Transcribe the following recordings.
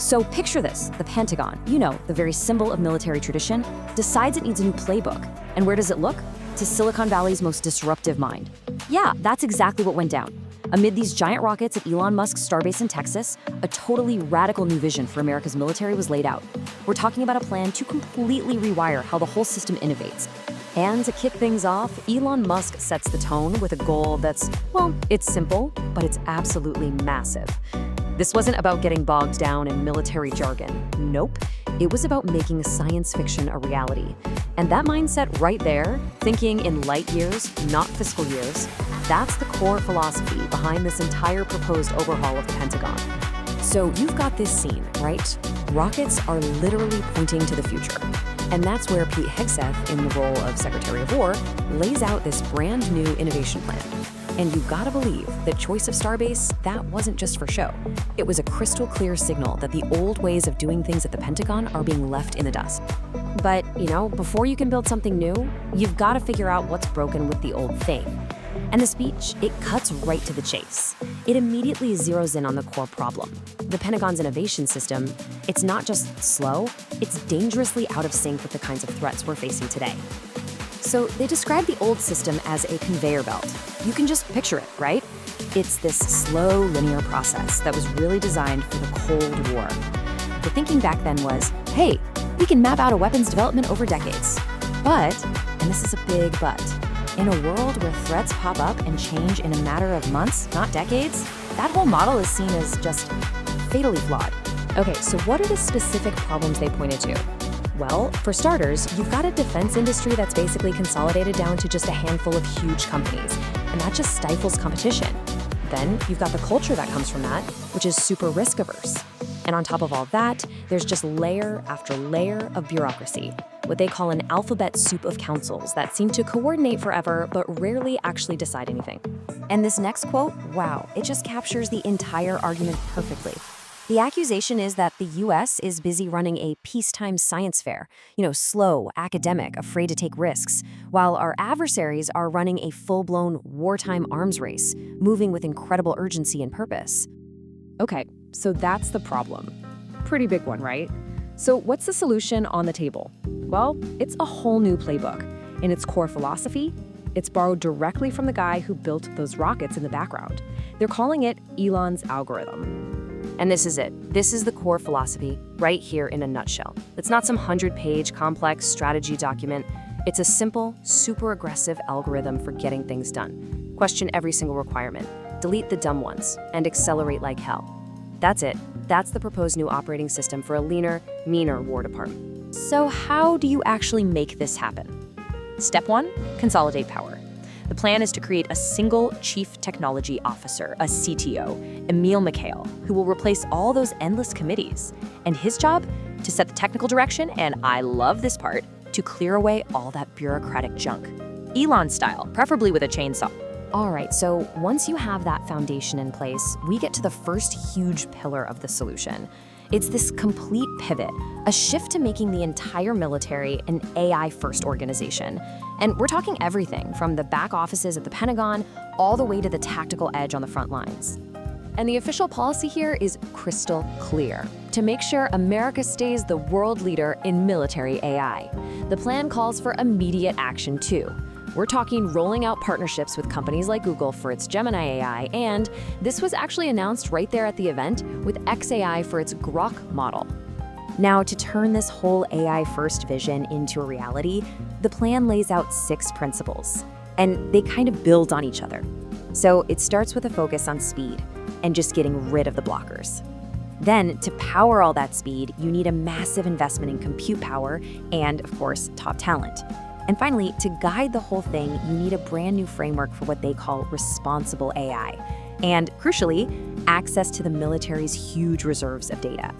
So picture this, the Pentagon, you know, the very symbol of military tradition, decides it needs a new playbook. And where does it look? To Silicon Valley's most disruptive mind. Yeah, that's exactly what went down. Amid these giant rockets at Elon Musk's starbase in Texas, a totally radical new vision for America's military was laid out. We're talking about a plan to completely rewire how the whole system innovates. And to kick things off, Elon Musk sets the tone with a goal that's, well, it's simple, but it's absolutely massive. This wasn't about getting bogged down in military jargon. Nope. It was about making science fiction a reality. And that mindset right there, thinking in light years, not fiscal years, that's the core philosophy behind this entire proposed overhaul of the Pentagon. So you've got this scene, right? Rockets are literally pointing to the future. And that's where Pete Hegseth, in the role of Secretary of War, lays out this brand new innovation plan. And you've got to believe that choice of starbase, that wasn't just for show. It was a crystal clear signal that the old ways of doing things at the Pentagon are being left in the dust. But, before you can build something new, you've got to figure out what's broken with the old thing. And the speech, it cuts right to the chase. It immediately zeroes in on the core problem. The Pentagon's innovation system, it's not just slow, it's dangerously out of sync with the kinds of threats we're facing today. So they describe the old system as a conveyor belt. You can just picture it, right? It's this slow, linear process that was really designed for the Cold War. The thinking back then was, hey, we can map out a weapons development over decades. But, and this is a big but, in a world where threats pop up and change in a matter of months, not decades, that whole model is seen as just fatally flawed. Okay, so what are the specific problems they pointed to? Well, for starters, you've got a defense industry that's basically consolidated down to just a handful of huge companies, and that just stifles competition. Then you've got the culture that comes from that, which is super risk averse. And on top of all that, there's just layer after layer of bureaucracy, what they call an alphabet soup of councils that seem to coordinate forever but rarely actually decide anything. And this next quote, wow, it just captures the entire argument perfectly. The accusation is that the US is busy running a peacetime science fair, slow, academic, afraid to take risks, while our adversaries are running a full-blown wartime arms race, moving with incredible urgency and purpose. Okay, so that's the problem. Pretty big one, right? So what's the solution on the table? Well, it's a whole new playbook. In its core philosophy, it's borrowed directly from the guy who built those rockets in the background. They're calling it ELON'S algorithm. And this is it. This is the core philosophy, right here in a nutshell. It's not some 100-page complex strategy document. It's a simple, super aggressive algorithm for getting things done. Question every single requirement, delete the dumb ones, and accelerate like hell. That's it. That's the proposed new operating system for a leaner, meaner War Department. So how do you actually make this happen? Step 1, consolidate power. The plan is to create a single Chief Technology Officer, a CTO, Emil McHale, who will replace all those endless committees. And his job? To set the technical direction, and I love this part, to clear away all that bureaucratic junk. Elon style, preferably with a chainsaw. All right, so once you have that foundation in place, we get to the first huge pillar of the solution. It's this complete pivot, a shift to making the entire military an AI-first organization. And we're talking everything from the back offices at the Pentagon all the way to the tactical edge on the front lines. And the official policy here is crystal clear: to make sure America stays the world leader in military AI. The plan calls for immediate action too. We're talking rolling out partnerships with companies like Google for its Gemini AI, and this was actually announced right there at the event with xAI for its Grok model. Now, to turn this whole AI-first vision into a reality, the plan lays out 6 principles, and they kind of build on each other. So it starts with a focus on speed and just getting rid of the blockers. Then, to power all that speed, you need a massive investment in compute power and, of course, top talent. And finally, to guide the whole thing, you need a brand new framework for what they call responsible AI. And crucially, access to the military's huge reserves of data.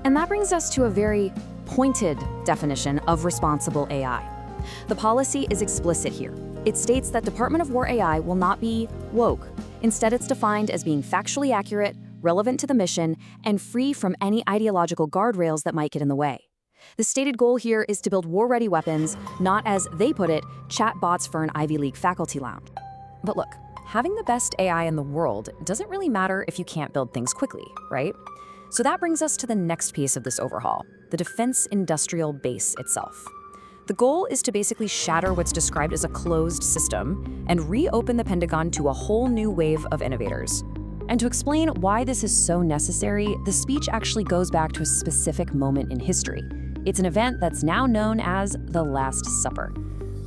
And that brings us to a very pointed definition of responsible AI. The policy is explicit here. It states that Department of War AI will not be woke. Instead, it's defined as being factually accurate, relevant to the mission, and free from any ideological guardrails that might get in the way. The stated goal here is to build war-ready weapons, not, as they put it, chatbots for an Ivy League faculty lounge. But look, having the best AI in the world doesn't really matter if you can't build things quickly, right? So that brings us to the next piece of this overhaul, the defense industrial base itself. The goal is to basically shatter what's described as a closed system and reopen the Pentagon to a whole new wave of innovators. And to explain why this is so necessary, the speech actually goes back to a specific moment in history. It's an event that's now known as the Last Supper.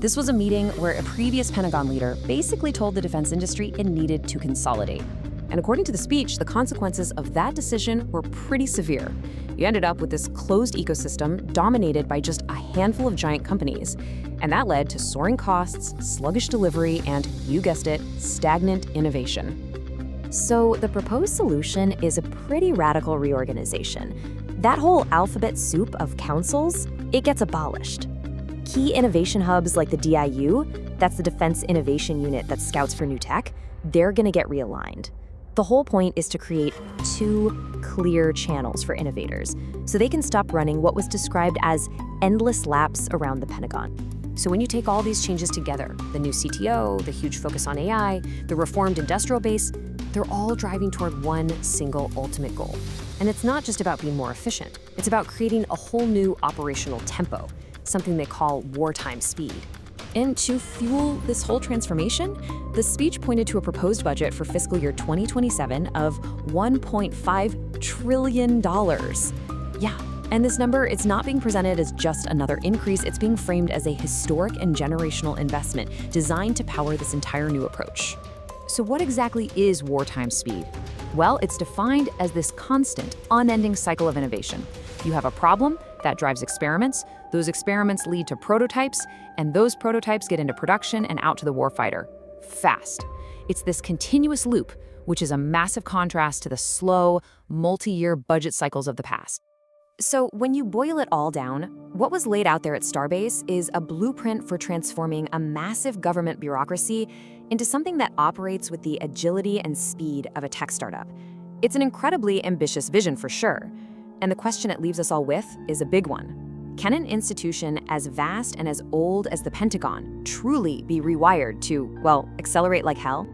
This was a meeting where a previous Pentagon leader basically told the defense industry it needed to consolidate. And according to the speech, the consequences of that decision were pretty severe. You ended up with this closed ecosystem dominated by just a handful of giant companies. And that led to soaring costs, sluggish delivery, and, you guessed it, stagnant innovation. So the proposed solution is a pretty radical reorganization. That whole alphabet soup of councils, it gets abolished. Key innovation hubs like the DIU, that's the Defense Innovation Unit that scouts for new tech, they're gonna get realigned. The whole point is to create two clear channels for innovators, so they can stop running what was described as endless laps around the Pentagon. So when you take all these changes together, the new CTO, the huge focus on AI, the reformed industrial base, they're all driving toward one single ultimate goal. And it's not just about being more efficient. It's about creating a whole new operational tempo, something they call wartime speed. And to fuel this whole transformation, the speech pointed to a proposed budget for fiscal year 2027 of $1.5 trillion. Yeah, and this number, it's not being presented as just another increase, it's being framed as a historic and generational investment designed to power this entire new approach. So what exactly is wartime speed? Well, it's defined as this constant, unending cycle of innovation. You have a problem that drives experiments, those experiments lead to prototypes, and those prototypes get into production and out to the warfighter. Fast. It's this continuous loop, which is a massive contrast to the slow, multi-year budget cycles of the past. So when you boil it all down, what was laid out there at Starbase is a blueprint for transforming a massive government bureaucracy into something that operates with the agility and speed of a tech startup. It's an incredibly ambitious vision for sure. And the question it leaves us all with is a big one. Can an institution as vast and as old as the Pentagon truly be rewired to, well, accelerate like hell?